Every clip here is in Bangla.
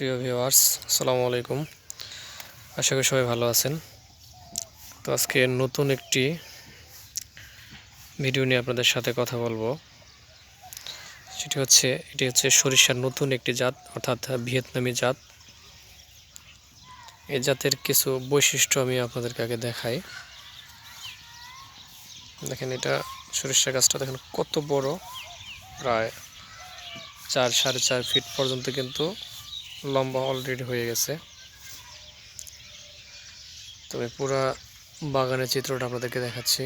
প্রিয় ভিউয়ার্স, আসসালামু আলাইকুম। আশা করি সবাই ভালো আছেন। তো আজকে নতুন একটি ভিডিও নিয়ে আপনাদের সাথে কথা বলবো। এটি হচ্ছে সরিষার নতুন একটি জাত, অর্থাৎ ভিয়েতনামি জাত। এই জাতের কিছু বৈশিষ্ট্য আমি আপনাদেরকে আগে দেখাই। দেখেন, এটা সরিষা গাছটা দেখেন কত বড়, প্রায় 4-4.5 ফিট পর্যন্ত কিন্তু লম্বা অলরেডি হয়ে গেছে। তবে পুরা বাগানের চিত্রটা আপনাদেরকে দেখাচ্ছি।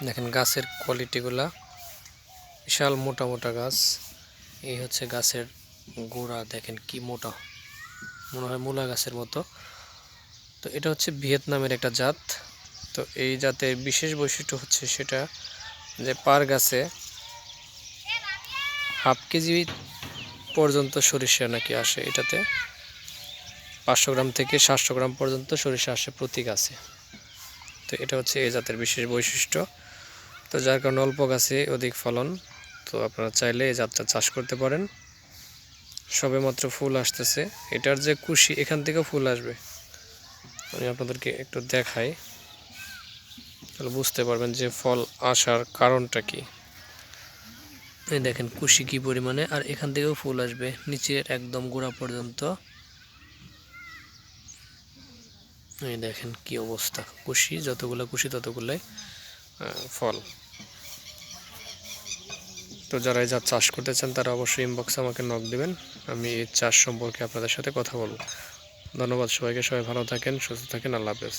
দেখেন গাছের কোয়ালিটিগুলা, বিশাল মোটা মোটা গাছ। এই হচ্ছে গাছের গোড়া, দেখেন কি মোটা, মনে হয় মূলা গাছের মতো। তো এটা হচ্ছে ভিয়েতনামের একটা জাত। তো এই জাতের বিশেষ বৈশিষ্ট্য হচ্ছে সেটা যে পার গাছে হাফ কেজি পর্যন্ত সরিষা নাকি আসে। এটাতে 500 গ্রাম থেকে 700 গ্রাম পর্যন্ত সরিষা আসে প্রতি গাছে। তো এটা হচ্ছে এই জাতের বিশেষ বৈশিষ্ট্য। তো যার কারণে অল্প গাছে অধিক ফলন। তো আপনারা চাইলে এই জাতটা চাষ করতে পারেন। সবেমাত্র ফুল আসতেছে। এটার যে কুশি, এখান থেকেও ফুল আসবে। আমি আপনাদেরকে একটু দেখাই, তাহলে বুঝতে পারবেন যে ফল আসার কারণটা কি। এই দেখেন কুশি কি পরিমাণে, আর এখান থেকেও ফুল আসবে নিচের একদম গোড়া পর্যন্ত। এই দেখেন কি অবস্থা, কুশি যতগুলো কুশি ততগুলোই ফল। তো যারা এই জাত চাষ করতে চান তারা অবশ্যই ইনবক্সে আমাকে নক দিবেন, আমি এই চাষ সম্পর্কে আপনাদের সাথে কথা বলবো। ধন্যবাদ সবাইকে, সবাই ভালো থাকেন, সুস্থ থাকেন, আল্লাহ হাফেজ।